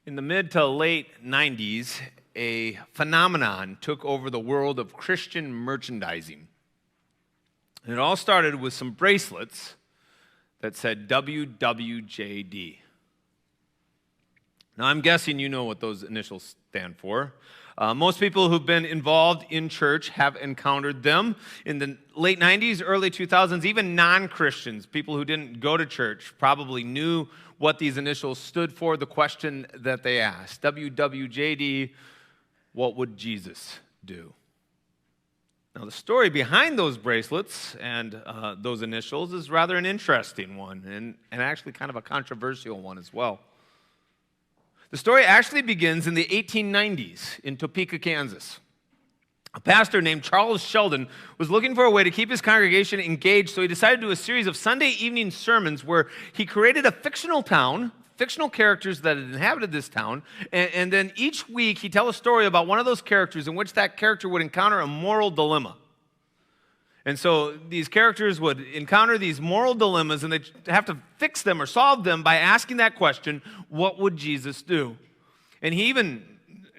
In the mid to late 90s, a phenomenon took over the world of Christian merchandising. And it all started with some bracelets that said WWJD. Now, I'm guessing you know what those initials stand for. Most people who've been involved in church have encountered them. In the late 90s, early 2000s, even non-Christians, people who didn't go to church, probably knew what these initials stood for, the question that they asked. WWJD, what would Jesus do? Now, the story behind those bracelets and those initials is rather an interesting one, and actually kind of a controversial one as well. The story actually begins in the 1890s in Topeka, Kansas. A pastor named Charles Sheldon was looking for a way to keep his congregation engaged, so he decided to do a series of Sunday evening sermons where he created a fictional town, fictional characters that had inhabited this town, and then each week he'd tell a story about one of those characters in which that character would encounter a moral dilemma. And so these characters would encounter these moral dilemmas, and they'd have to fix them or solve them by asking that question, what would Jesus do? And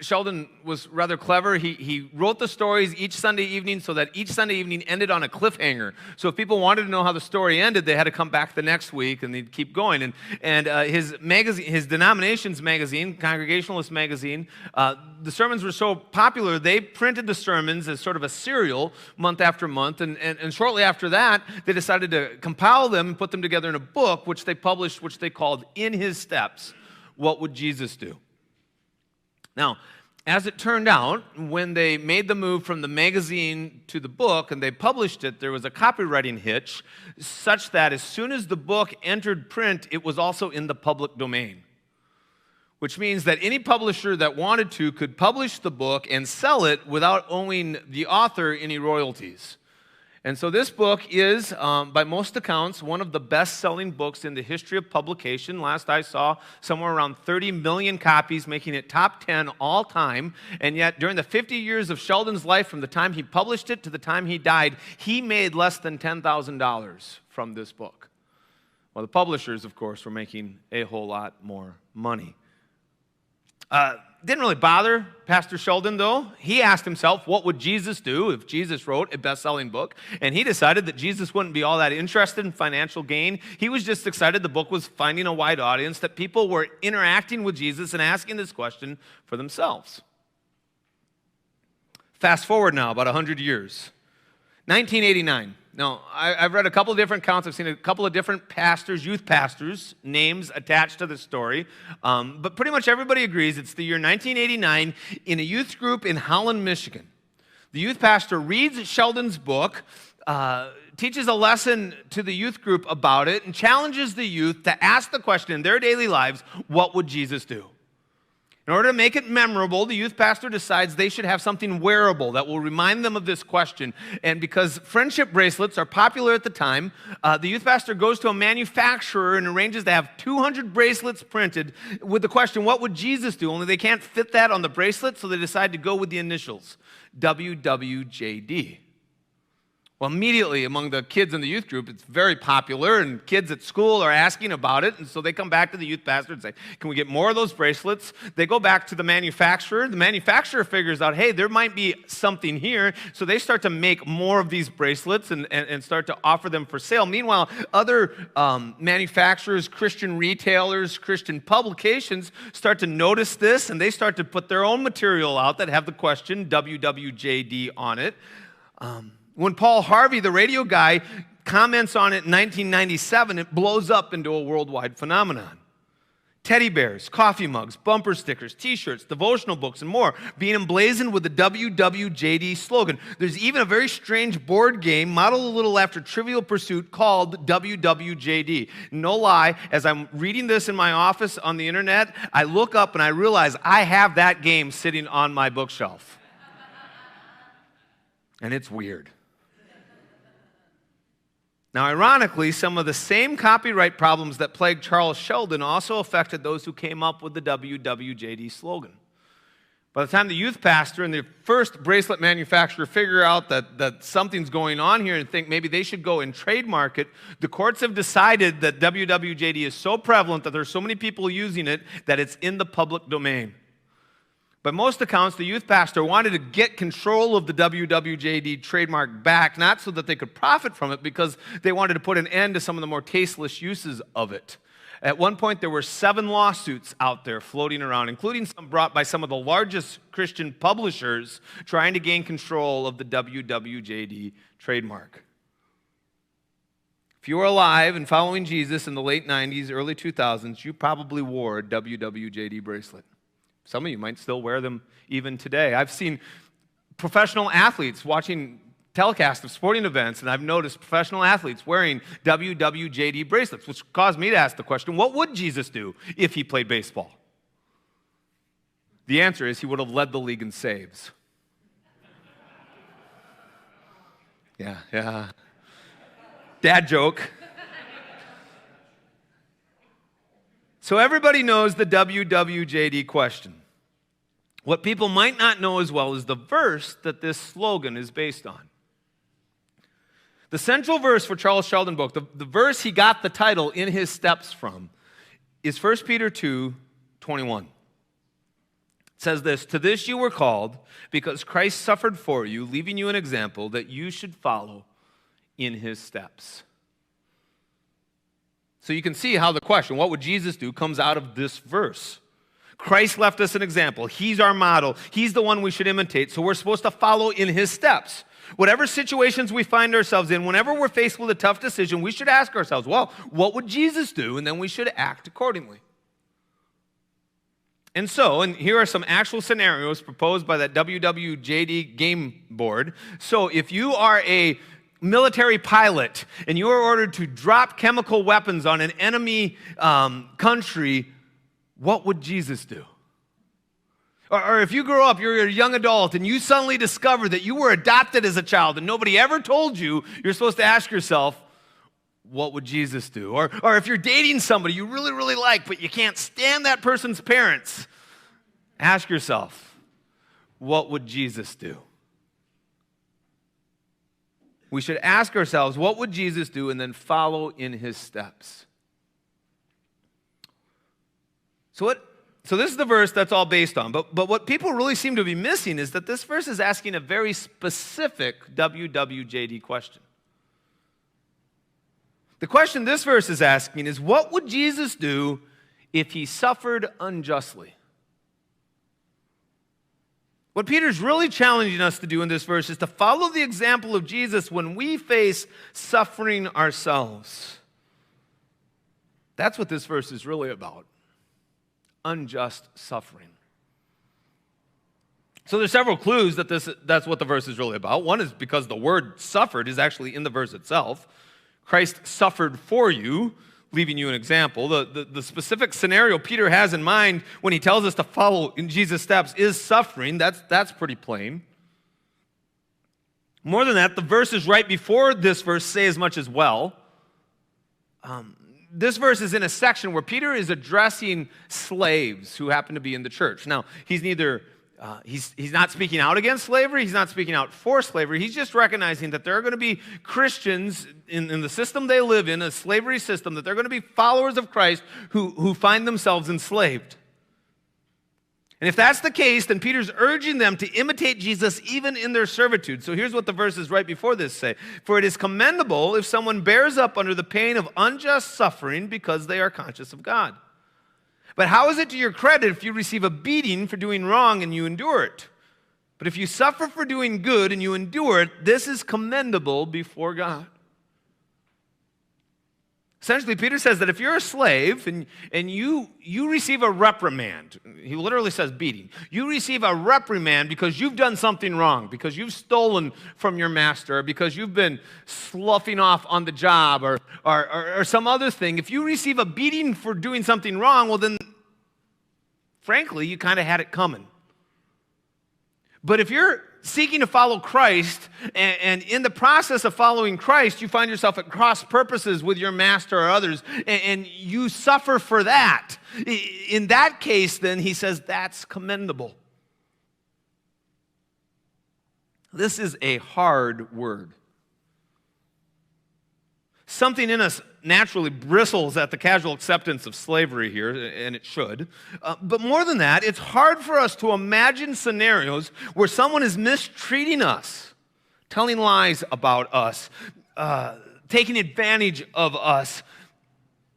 Sheldon was rather clever. He wrote the stories each Sunday evening so that each Sunday evening ended on a cliffhanger. So if people wanted to know how the story ended, they had to come back the next week, and they'd keep going. And his magazine, his denomination's magazine, Congregationalist magazine, the sermons were so popular, they printed the sermons as sort of a serial month after month. And shortly after that, they decided to compile them and put them together in a book, which they published, which they called In His Steps, What Would Jesus Do? Now, as it turned out, when they made the move from the magazine to the book and they published it, there was a copywriting hitch such that as soon as the book entered print, it was also in the public domain, which means that any publisher that wanted to could publish the book and sell it without owing the author any royalties. And so this book is, by most accounts, one of the best-selling books in the history of publication. Last I saw, somewhere around 30 million copies, making it top 10 all time. And yet, during the 50 years of Sheldon's life, from the time he published it to the time he died, he made less than $10,000 from this book. Well, the publishers, of course, were making a whole lot more money. Didn't really bother Pastor Sheldon, though. He asked himself, what would Jesus do if Jesus wrote a best-selling book? And he decided that Jesus wouldn't be all that interested in financial gain. He was just excited the book was finding a wide audience, that people were interacting with Jesus and asking this question for themselves. Fast forward now, about 100 years. 1989. Now, I've read a couple of different accounts. I've seen a couple of different pastors, youth pastors, names attached to the story. But pretty much everybody agrees it's the year 1989 in a youth group in Holland, Michigan. The youth pastor reads Sheldon's book, teaches a lesson to the youth group about it, and challenges the youth to ask the question in their daily lives, what would Jesus do? In order to make it memorable, the youth pastor decides they should have something wearable that will remind them of this question. And because friendship bracelets are popular at the time, the youth pastor goes to a manufacturer and arranges to have 200 bracelets printed with the question, what would Jesus do? Only they can't fit that on the bracelet, so they decide to go with the initials, WWJD. Well, immediately among the kids in the youth group, it's very popular, and kids at school are asking about it, and so they come back to the youth pastor and say, can we get more of those bracelets? They go back to the manufacturer. The manufacturer figures out, hey, there might be something here, so they start to make more of these bracelets and start to offer them for sale. Meanwhile, other manufacturers, Christian retailers, Christian publications start to notice this, and they start to put their own material out that have the question WWJD on it. When Paul Harvey, the radio guy, comments on it in 1997, it blows up into a worldwide phenomenon. Teddy bears, coffee mugs, bumper stickers, T-shirts, devotional books, and more being emblazoned with the WWJD slogan. There's even a very strange board game modeled a little after Trivial Pursuit called WWJD. No lie, as I'm reading this in my office on the internet, I look up and I realize I have that game sitting on my bookshelf. And it's weird. Now, ironically, some of the same copyright problems that plagued Charles Sheldon also affected those who came up with the WWJD slogan. By the time the youth pastor and the first bracelet manufacturer figure out that something's going on here and think maybe they should go and trademark it, the courts have decided that WWJD is so prevalent that there's so many people using it that it's in the public domain. By most accounts, the youth pastor wanted to get control of the WWJD trademark back, not so that they could profit from it, because they wanted to put an end to some of the more tasteless uses of it. At one point, there were 7 lawsuits out there floating around, including some brought by some of the largest Christian publishers trying to gain control of the WWJD trademark. If you were alive and following Jesus in the late 90s, early 2000s, you probably wore a WWJD bracelet. Some of you might still wear them even today. I've seen professional athletes watching telecast of sporting events, and I've noticed professional athletes wearing WWJD bracelets, which caused me to ask the question, what would Jesus do if he played baseball? The answer is he would have led the league in saves. Yeah. Dad joke. So everybody knows the WWJD question. What people might not know as well is the verse that this slogan is based on. The central verse for Charles Sheldon book, the verse he got the title In His Steps from, is 1 Peter 2:21. It says this, "To this you were called, because Christ suffered for you, leaving you an example that you should follow in his steps." So you can see how the question, what would Jesus do, comes out of this verse. Christ left us an example. He's our model. He's the one we should imitate, so we're supposed to follow in his steps. Whatever situations we find ourselves in, whenever we're faced with a tough decision, we should ask ourselves, well, what would Jesus do? And then we should act accordingly. And here are some actual scenarios proposed by that WWJD game board. So if you are a military pilot and you are ordered to drop chemical weapons on an enemy country, what would Jesus do? Or if you grow up, you're a young adult, and you suddenly discover that you were adopted as a child and nobody ever told you, you're supposed to ask yourself, what would Jesus do? Or if you're dating somebody you really, really like, but you can't stand that person's parents, ask yourself, what would Jesus do? We should ask ourselves, what would Jesus do, and then follow in his steps. So this is the verse that's all based on. But what people really seem to be missing is that this verse is asking a very specific WWJD question. The question this verse is asking is, what would Jesus do if he suffered unjustly? What Peter's really challenging us to do in this verse is to follow the example of Jesus when we face suffering ourselves. That's what this verse is really about. Unjust suffering. So there's several clues that that's what the verse is really about. One is because the word suffered is actually in the verse itself. Christ suffered for you, leaving you an example. The specific scenario Peter has in mind when he tells us to follow in Jesus' steps is suffering. That's pretty plain. More than that, the verses right before this verse say as much as well. This verse is in a section where Peter is addressing slaves who happen to be in the church. Now, he's not speaking out against slavery. He's not speaking out for slavery. He's just recognizing that there are going to be Christians in the system they live in, a slavery system, that they're going to be followers of Christ who find themselves enslaved. And if that's the case, then Peter's urging them to imitate Jesus even in their servitude. So here's what the verses right before this say. For it is commendable if someone bears up under the pain of unjust suffering because they are conscious of God. But how is it to your credit if you receive a beating for doing wrong and you endure it? But if you suffer for doing good and you endure it, this is commendable before God. Essentially, Peter says that if you're a slave and you receive a reprimand, he literally says beating. You receive a reprimand because you've done something wrong, because you've stolen from your master, or because you've been sloughing off on the job, or some other thing. If you receive a beating for doing something wrong, well then, frankly, you kind of had it coming. But if you're seeking to follow Christ, and in the process of following Christ, you find yourself at cross purposes with your master or others, and you suffer for that. In that case, then, he says, that's commendable. This is a hard word. Something in us naturally bristles at the casual acceptance of slavery here, and it should. But more than that, it's hard for us to imagine scenarios where someone is mistreating us, telling lies about us, taking advantage of us.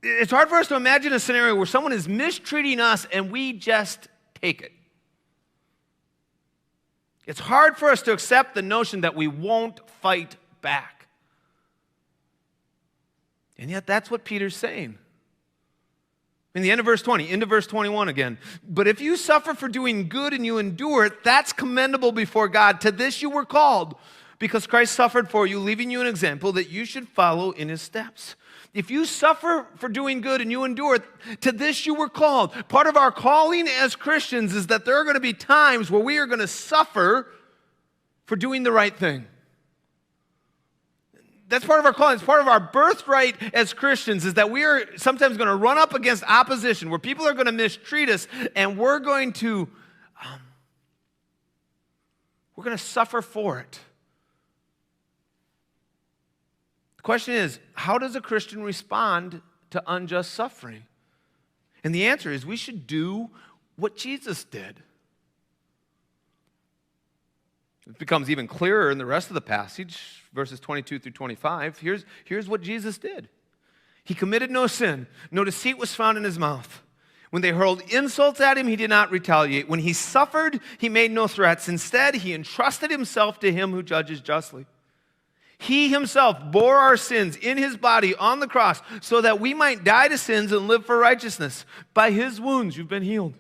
It's hard for us to imagine a scenario where someone is mistreating us and we just take it. It's hard for us to accept the notion that we won't fight back. And yet that's what Peter's saying. In the end of verse 20, into verse 21 again. But if you suffer for doing good and you endure it, that's commendable before God. To this you were called, because Christ suffered for you, leaving you an example that you should follow in his steps. If you suffer for doing good and you endure it, to this you were called. Part of our calling as Christians is that there are going to be times where we are going to suffer for doing the right thing. That's part of our calling. It's part of our birthright as Christians is that we are sometimes going to run up against opposition where people are going to mistreat us and we're going to suffer for it. The question is, how does a Christian respond to unjust suffering? And the answer is we should do what Jesus did. It becomes even clearer in the rest of the passage, verses 22 through 25. Here's what Jesus did. He committed no sin. No deceit was found in his mouth. When they hurled insults at him, he did not retaliate. When he suffered, he made no threats. Instead, he entrusted himself to him who judges justly. He himself bore our sins in his body on the cross so that we might die to sins and live for righteousness. By his wounds, you've been healed.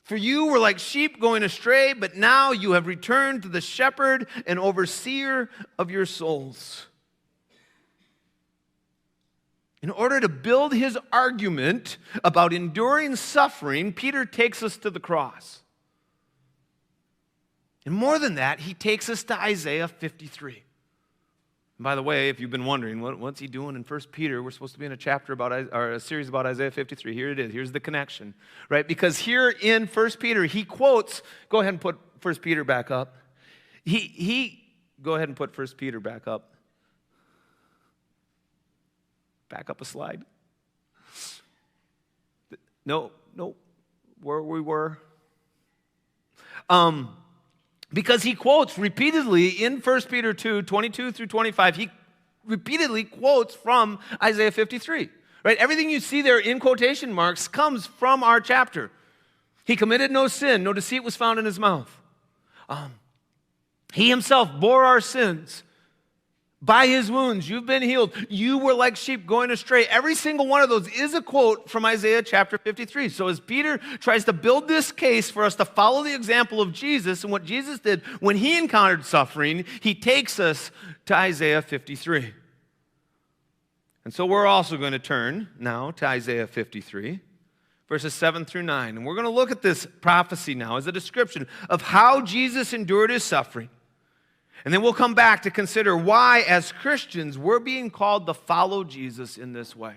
For you were like sheep going astray, but now you have returned to the shepherd and overseer of your souls. In order to build his argument about enduring suffering, Peter takes us to the cross. And more than that, he takes us to Isaiah 53. And by the way, if you've been wondering, what's he doing in 1 Peter? We're supposed to be in a chapter about, or a series about Isaiah 53. Here it is. Here's the connection, right? Because here in 1 Peter, he quotes, go ahead and put 1 Peter back up. Go ahead and put 1 Peter back up. Back up a slide. No, where we were. Because he quotes repeatedly in 1 Peter 2, 22 through 25, he repeatedly quotes from Isaiah 53. Right? Everything you see there in quotation marks comes from our chapter. He committed no sin, no deceit was found in his mouth. He himself bore our sins. By his wounds, you've been healed. You were like sheep going astray. Every single one of those is a quote from Isaiah chapter 53. So as Peter tries to build this case for us to follow the example of Jesus and what Jesus did when he encountered suffering, he takes us to Isaiah 53. And so we're also going to turn now to Isaiah 53, verses 7 through 9. And we're going to look at this prophecy now as a description of how Jesus endured his suffering. And then we'll come back to consider why, as Christians, we're being called to follow Jesus in this way.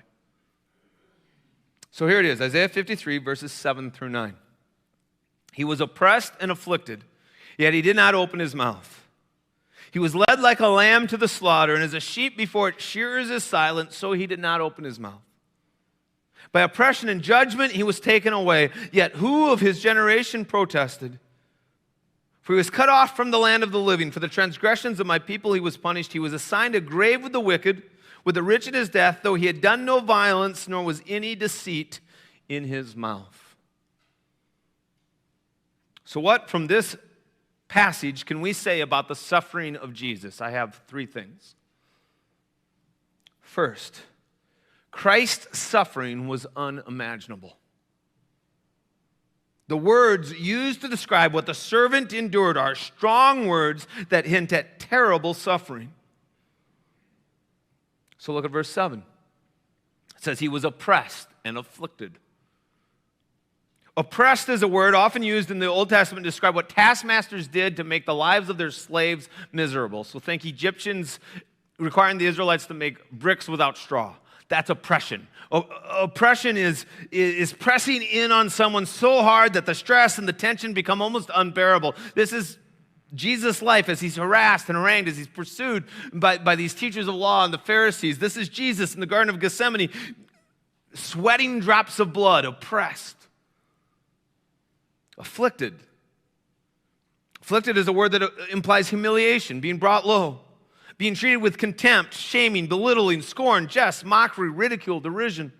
So here it is, Isaiah 53, verses 7 through 9. He was oppressed and afflicted, yet he did not open his mouth. He was led like a lamb to the slaughter, and as a sheep before its shearers is silent, so he did not open his mouth. By oppression and judgment he was taken away, yet who of his generation protested? For he was cut off from the land of the living. For the transgressions of my people he was punished. He was assigned a grave with the wicked, with the rich in his death, though he had done no violence, nor was any deceit in his mouth. So what from this passage can we say about the suffering of Jesus? I have three things. First, Christ's suffering was unimaginable. The words used to describe what the servant endured are strong words that hint at terrible suffering. So look at verse 7. It says he was oppressed and afflicted. Oppressed is a word often used in the Old Testament to describe what taskmasters did to make the lives of their slaves miserable. So think Egyptians requiring the Israelites to make bricks without straw. That's oppression. Oppression is pressing in on someone so hard that the stress and the tension become almost unbearable. This is Jesus' life as he's harassed and harangued, as he's pursued by these teachers of law and the Pharisees. This is Jesus in the Garden of Gethsemane, sweating drops of blood, oppressed, afflicted. Afflicted is a word that implies humiliation, being brought low, being treated with contempt, shaming, belittling, scorn, jest, mockery, ridicule, derision.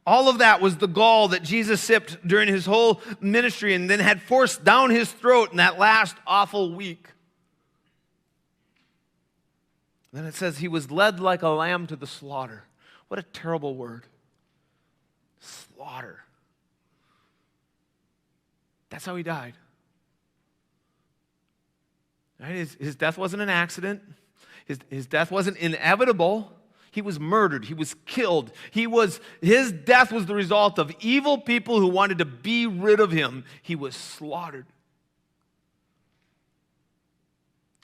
All of that was the gall that Jesus sipped during his whole ministry and then had forced down his throat in that last awful week. Then it says he was led like a lamb to the slaughter. What a terrible word. Slaughter. That's how he died. Right? His death wasn't an accident. His death wasn't inevitable. He was murdered. He was killed. His death was the result of evil people who wanted to be rid of him. He was slaughtered.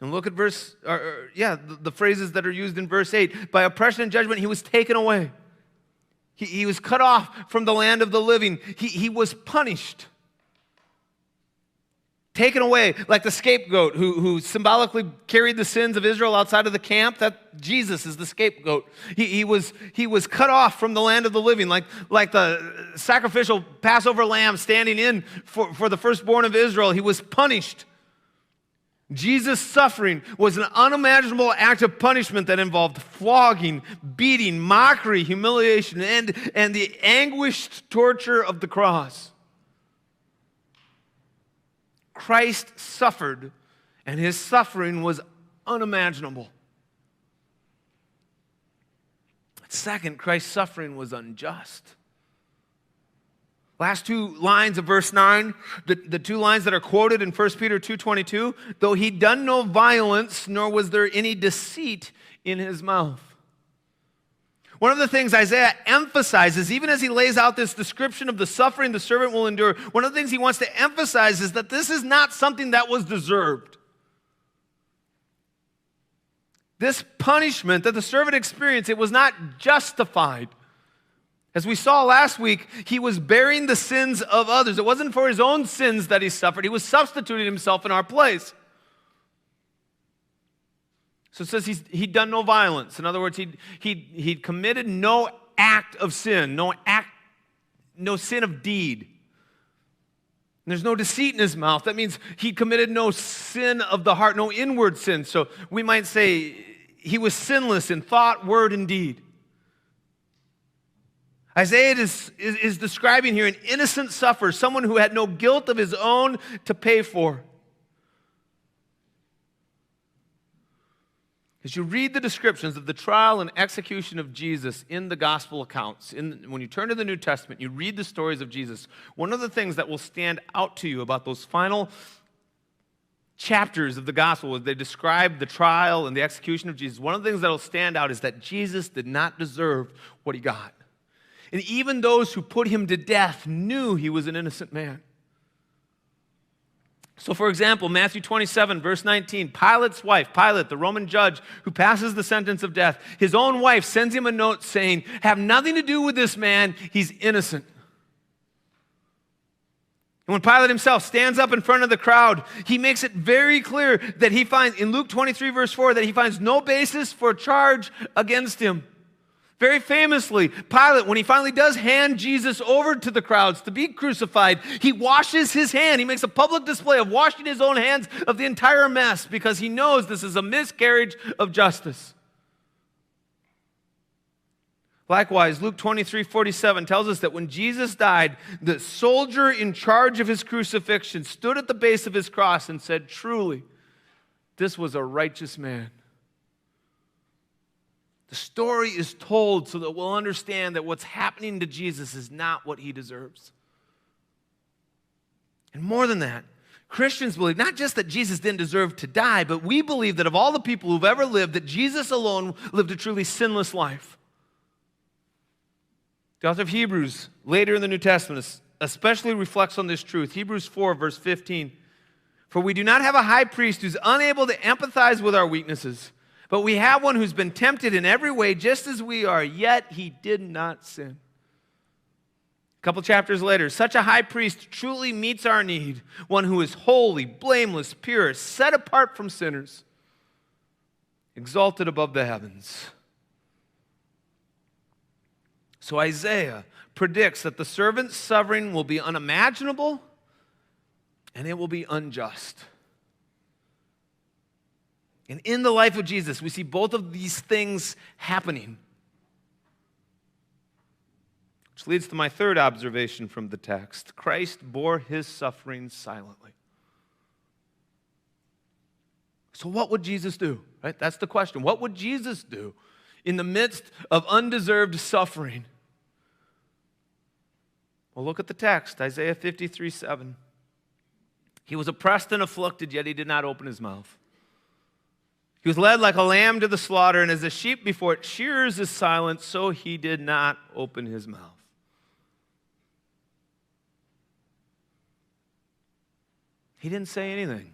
And look at the phrases that are used in verse 8. By oppression and judgment, he was taken away. He was cut off from the land of the living. He was punished. Taken away, like the scapegoat who symbolically carried the sins of Israel outside of the camp. That Jesus is the scapegoat. He was cut off from the land of the living, like the sacrificial Passover lamb standing in for the firstborn of Israel. He was punished. Jesus' suffering was an unimaginable act of punishment that involved flogging, beating, mockery, humiliation, and the anguished torture of the cross. Christ suffered, and his suffering was unimaginable. Second, Christ's suffering was unjust. Last two lines of verse 9, the two lines that are quoted in 1 Peter 2:22, though he done no violence, nor was there any deceit in his mouth. One of the things Isaiah emphasizes, even as he lays out this description of the suffering the servant will endure, one of the things he wants to emphasize is that this is not something that was deserved. This punishment that the servant experienced, it was not justified. As we saw last week, he was bearing the sins of others. It wasn't for his own sins that he suffered. He was substituting himself in our place. So it says he'd done no violence. In other words, he'd committed no act of sin, no sin of deed. And there's no deceit in his mouth. That means he committed no sin of the heart, no inward sin. So we might say he was sinless in thought, word, and deed. Isaiah is describing here an innocent sufferer, someone who had no guilt of his own to pay for. As you read the descriptions of the trial and execution of Jesus in the gospel accounts, when you turn to the New Testament, you read the stories of Jesus, one of the things that will stand out to you about those final chapters of the gospel as they describe the trial and the execution of Jesus, one of the things that will stand out is that Jesus did not deserve what he got. And even those who put him to death knew he was an innocent man. So, for example, Matthew 27, verse 19, Pilate's wife, Pilate, the Roman judge who passes the sentence of death, his own wife sends him a note saying, have nothing to do with this man, he's innocent. And when Pilate himself stands up in front of the crowd, he makes it very clear that he finds, in Luke 23, verse 4, that he finds no basis for a charge against him. Very famously, Pilate, when he finally does hand Jesus over to the crowds to be crucified, he washes his hand. He makes a public display of washing his own hands of the entire mess because he knows this is a miscarriage of justice. Likewise, Luke 23:47 tells us that when Jesus died, the soldier in charge of his crucifixion stood at the base of his cross and said, truly, this was a righteous man. The story is told so that we'll understand that what's happening to Jesus is not what he deserves. And more than that, Christians believe not just that Jesus didn't deserve to die, but we believe that of all the people who've ever lived, that Jesus alone lived a truly sinless life. The author of Hebrews, later in the New Testament, especially reflects on this truth. Hebrews 4, verse 15. For we do not have a high priest who's unable to empathize with our weaknesses, but we have one who's been tempted in every way just as we are, yet he did not sin. couple chapters later, such a high priest truly meets our need, one who is holy, blameless, pure, set apart from sinners, exalted above the heavens. So Isaiah predicts that the servant's suffering will be unimaginable and it will be unjust. And in the life of Jesus, we see both of these things happening. Which leads to my third observation from the text. Christ bore his suffering silently. So what would Jesus do? Right? That's the question. What would Jesus do in the midst of undeserved suffering? Well, look at the text, Isaiah 53:7. He was oppressed and afflicted, yet he did not open his mouth. He was led like a lamb to the slaughter, and as a sheep before its shearers is silent, so he did not open his mouth. He didn't say anything.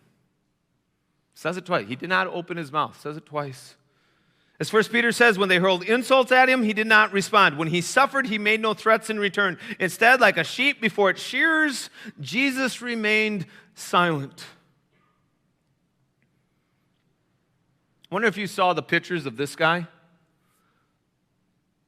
Says it twice. He did not open his mouth. Says it twice. As 1 Peter says, when they hurled insults at him, he did not respond. When he suffered, he made no threats in return. Instead, like a sheep before its shearers, Jesus remained silent. I wonder if you saw the pictures of this guy.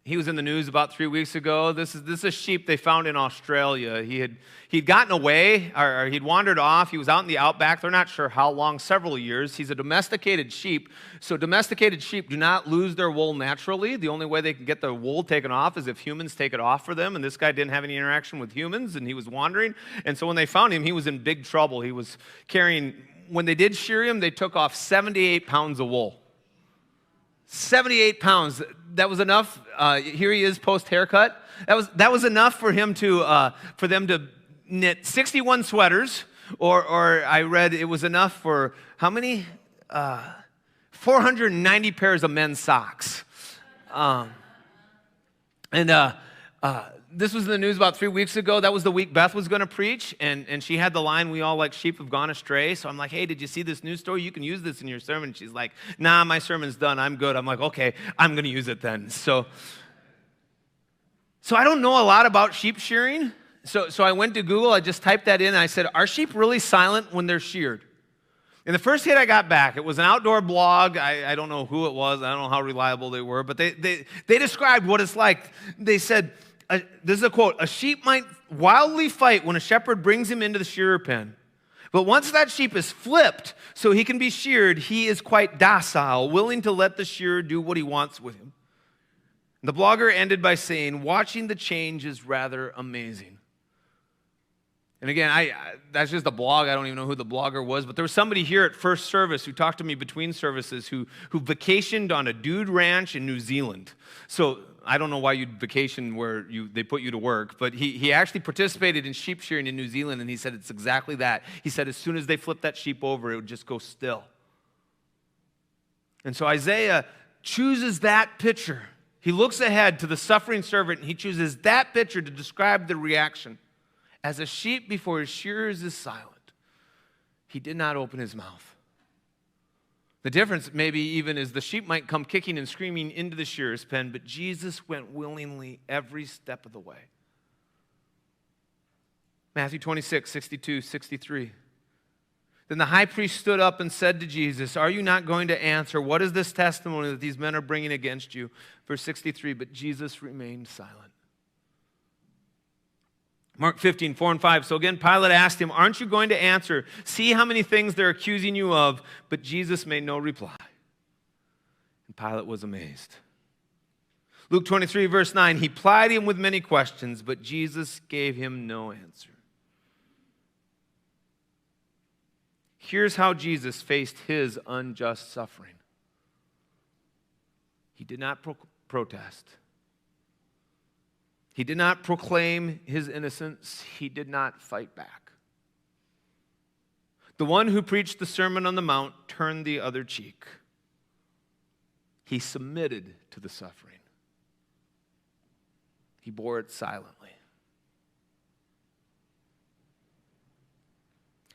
He was in the news about 3 weeks ago. This is a sheep they found in Australia. He'd gotten away, or he'd wandered off. He was out in the outback. They're not sure how long, several years. He's a domesticated sheep. So domesticated sheep do not lose their wool naturally. The only way they can get their wool taken off is if humans take it off for them. And this guy didn't have any interaction with humans, and he was wandering. And so when they found him, he was in big trouble. He was carrying, when they did shear him, they took off 78 pounds of wool. 78 pounds. That was enough. Here he is post haircut. That was enough for him for them to knit 61 sweaters, or I read it was enough for how many? 490 pairs of men's socks. This was in the news about 3 weeks ago. That was the week Beth was going to preach, and she had the line, "We all like sheep have gone astray." So I'm like, "Hey, did you see this news story? You can use this in your sermon." She's like, "Nah, my sermon's done. I'm good." I'm like, "Okay, I'm going to use it then." So I don't know a lot about sheep shearing. So I went to Google. I just typed that in, and I said, "Are sheep really silent when they're sheared?" And the first hit I got back, it was an outdoor blog. I don't know who it was. I don't know how reliable they were, but they described what it's like. They said, this is a quote, "A sheep might wildly fight when a shepherd brings him into the shearer pen. But once that sheep is flipped so he can be sheared, he is quite docile, willing to let the shearer do what he wants with him." The blogger ended by saying, "Watching the change is rather amazing." And again, that's just a blog. I don't even know who the blogger was, but there was somebody here at first service who talked to me between services who vacationed on a dude ranch in New Zealand. So I don't know why you'd vacation where they put you to work, but he actually participated in sheep shearing in New Zealand, and he said it's exactly that. He said as soon as they flipped that sheep over, it would just go still. And so Isaiah chooses that picture. He looks ahead to the suffering servant, and he chooses that picture to describe the reaction. As a sheep before his shearers is silent, he did not open his mouth. The difference maybe even is the sheep might come kicking and screaming into the shearer's pen, but Jesus went willingly every step of the way. Matthew 26, 62, 63. Then the high priest stood up and said to Jesus, "Are you not going to answer? What is this testimony that these men are bringing against you?" Verse 63, but Jesus remained silent. Mark 15, 4 and 5. So again, Pilate asked him, "Aren't you going to answer? See how many things they're accusing you of." But Jesus made no reply. And Pilate was amazed. Luke 23, verse 9. He plied him with many questions, but Jesus gave him no answer. Here's how Jesus faced his unjust suffering. He did not protest. He did not proclaim his innocence. He did not fight back. The one who preached the Sermon on the Mount turned the other cheek. He submitted to the suffering. He bore it silently.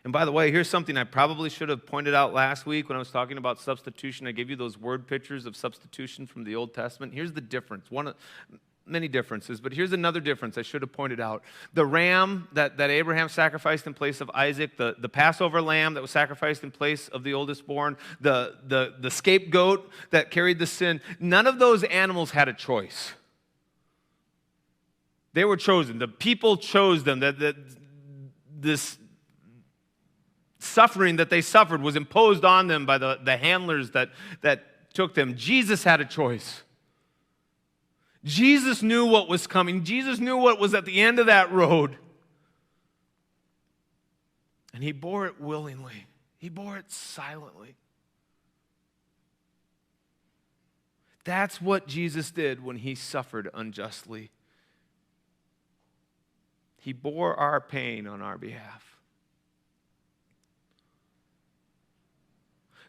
And by the way, here's something I probably should have pointed out last week when I was talking about substitution. I gave you those word pictures of substitution from the Old Testament. Here's the difference. many differences, but here's another difference I should have pointed out. The ram that Abraham sacrificed in place of Isaac, the Passover lamb that was sacrificed in place of the oldest born, the scapegoat that carried the sin, none of those animals had a choice. They were chosen. The people chose them. This suffering that they suffered was imposed on them by the handlers that took them. Jesus had a choice. Jesus knew what was coming. Jesus knew what was at the end of that road. And he bore it willingly. He bore it silently. That's what Jesus did when he suffered unjustly. He bore our pain on our behalf.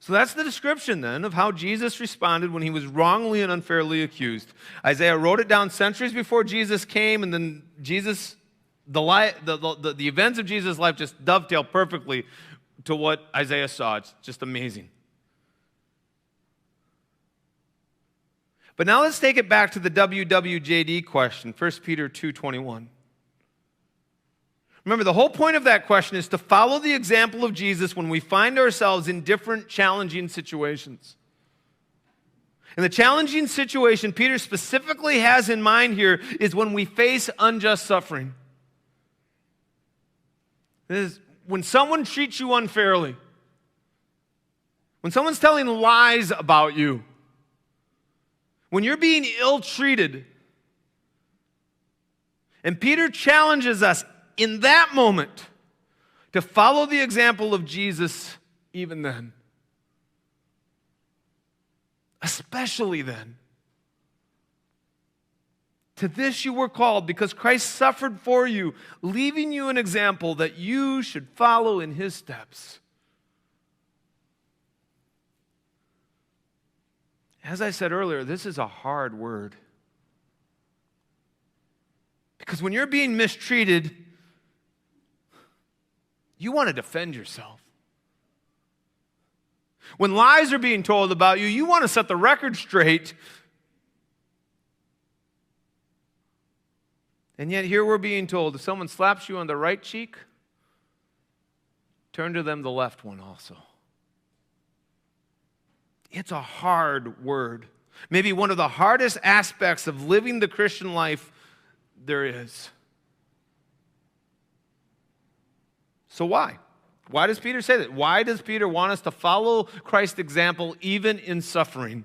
So that's the description then of how Jesus responded when he was wrongly and unfairly accused. Isaiah wrote it down centuries before Jesus came, and then the events of Jesus' life just dovetail perfectly to what Isaiah saw. It's just amazing. But now let's take it back to the WWJD question, 1 Peter 2:21. Remember, the whole point of that question is to follow the example of Jesus when we find ourselves in different challenging situations. And the challenging situation Peter specifically has in mind here is when we face unjust suffering. This is when someone treats you unfairly, when someone's telling lies about you, when you're being ill-treated. And Peter challenges us in that moment to follow the example of Jesus even then. Especially then. To this you were called because Christ suffered for you, leaving you an example that you should follow in his steps. As I said earlier, this is a hard word. Because when you're being mistreated, you want to defend yourself. When lies are being told about you, you want to set the record straight. And yet here we're being told, if someone slaps you on the right cheek, turn to them the left one also. It's a hard word. Maybe one of the hardest aspects of living the Christian life there is. So why? Why does Peter say that? Why does Peter want us to follow Christ's example even in suffering?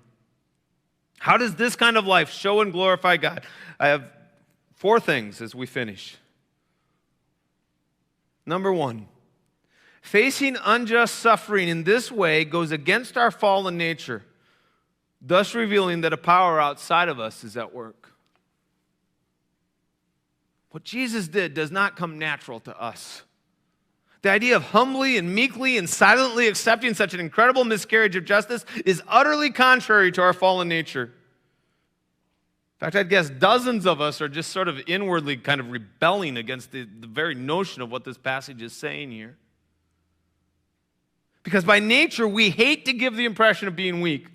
How does this kind of life show and glorify God? I have 4 things as we finish. Number 1, facing unjust suffering in this way goes against our fallen nature, thus revealing that a power outside of us is at work. What Jesus did does not come natural to us. The idea of humbly and meekly and silently accepting such an incredible miscarriage of justice is utterly contrary to our fallen nature. In fact, I'd guess dozens of us are just sort of inwardly kind of rebelling against the very notion of what this passage is saying here. Because by nature, we hate to give the impression of being weak.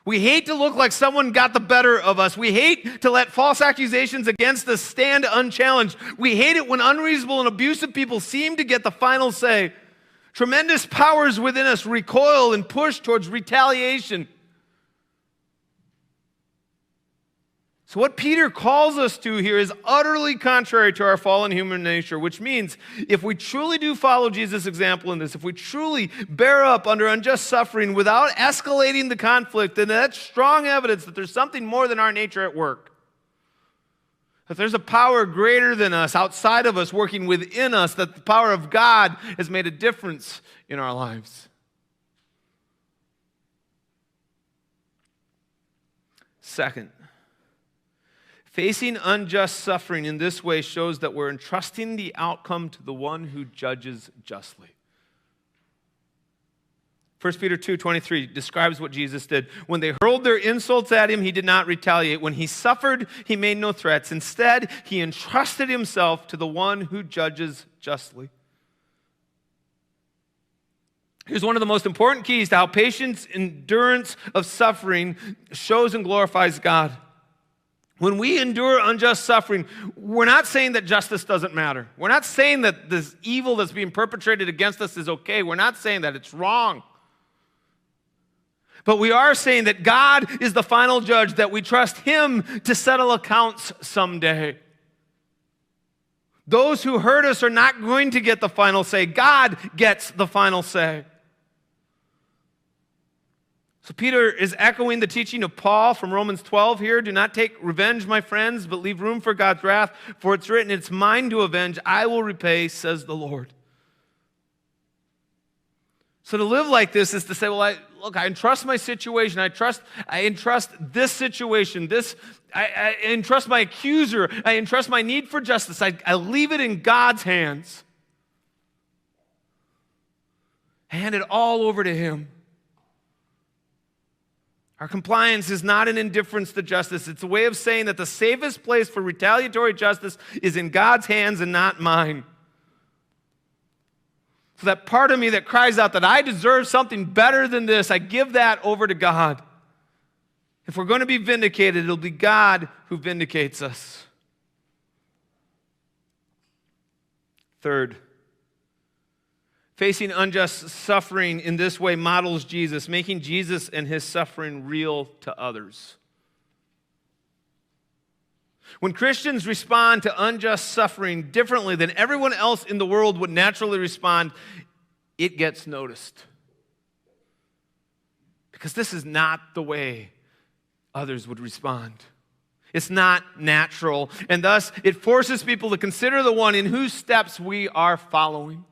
We hate to look like someone got the better of us. We hate to let false accusations against us stand unchallenged. We hate it when unreasonable and abusive people seem to get the final say. Tremendous powers within us recoil and push towards retaliation. So what Peter calls us to here is utterly contrary to our fallen human nature, which means if we truly do follow Jesus' example in this, if we truly bear up under unjust suffering without escalating the conflict, then that's strong evidence that there's something more than our nature at work. That there's a power greater than us, outside of us, working within us, that the power of God has made a difference in our lives. Second, facing unjust suffering in this way shows that we're entrusting the outcome to the one who judges justly. 1 Peter 2:23 describes what Jesus did. When they hurled their insults at him, he did not retaliate. When he suffered, he made no threats. Instead, he entrusted himself to the one who judges justly. Here's one of the most important keys to how patience, endurance of suffering shows and glorifies God. When we endure unjust suffering, we're not saying that justice doesn't matter. We're not saying that this evil that's being perpetrated against us is okay. We're not saying that it's wrong. But we are saying that God is the final judge, that we trust Him to settle accounts someday. Those who hurt us are not going to get the final say. God gets the final say. So Peter is echoing the teaching of Paul from Romans 12 here. Do not take revenge, my friends, but leave room for God's wrath. For it's written, it's mine to avenge. I will repay, says the Lord. So to live like this is to say, well, I entrust my situation. I entrust this situation. I entrust my accuser. I entrust my need for justice. I leave it in God's hands. I hand it all over to Him. Our compliance is not an indifference to justice. It's a way of saying that the safest place for retaliatory justice is in God's hands and not mine. So that part of me that cries out that I deserve something better than this, I give that over to God. If we're going to be vindicated, it'll be God who vindicates us. Third, facing unjust suffering in this way models Jesus, making Jesus and His suffering real to others. When Christians respond to unjust suffering differently than everyone else in the world would naturally respond, it gets noticed. Because this is not the way others would respond. It's not natural, and thus it forces people to consider the one in whose steps we are following.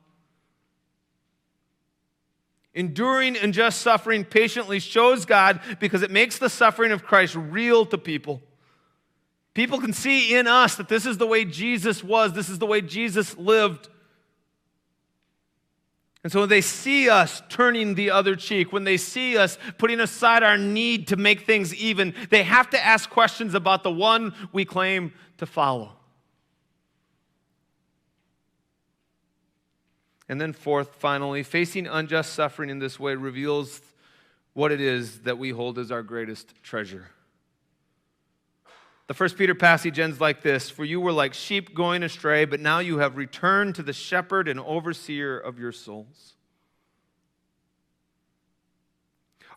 Enduring unjust suffering patiently shows God because it makes the suffering of Christ real to people. People can see in us that this is the way Jesus was, this is the way Jesus lived. And so when they see us turning the other cheek, when they see us putting aside our need to make things even, they have to ask questions about the one we claim to follow. And then fourth, finally, facing unjust suffering in this way reveals what it is that we hold as our greatest treasure. The 1 Peter passage ends like this: "For you were like sheep going astray, but now you have returned to the shepherd and overseer of your souls."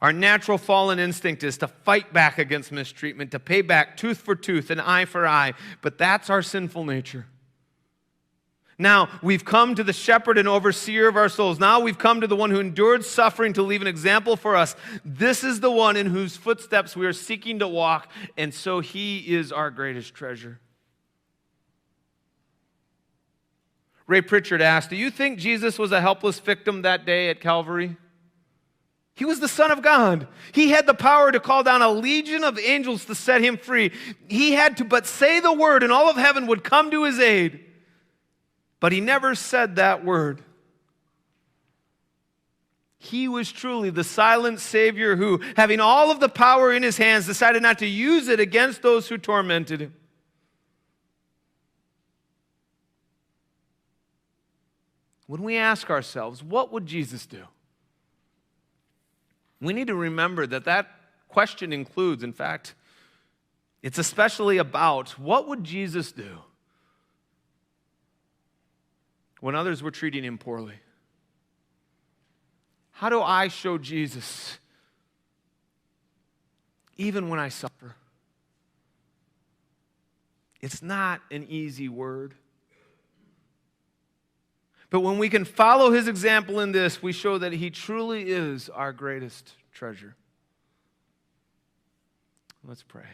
Our natural fallen instinct is to fight back against mistreatment, to pay back tooth for tooth and eye for eye, but that's our sinful nature. Now we've come to the shepherd and overseer of our souls. Now we've come to the one who endured suffering to leave an example for us. This is the one in whose footsteps we are seeking to walk, and so He is our greatest treasure. Ray Pritchard asked, do you think Jesus was a helpless victim that day at Calvary? He was the Son of God. He had the power to call down a legion of angels to set Him free. He had to but say the word, and all of heaven would come to His aid. But He never said that word. He was truly the silent Savior who, having all of the power in His hands, decided not to use it against those who tormented Him. When we ask ourselves, what would Jesus do? We need to remember that that question includes, in fact, it's especially about what would Jesus do when others were treating Him poorly? How do I show Jesus even when I suffer? It's not an easy word. But when we can follow His example in this, we show that He truly is our greatest treasure. Let's pray.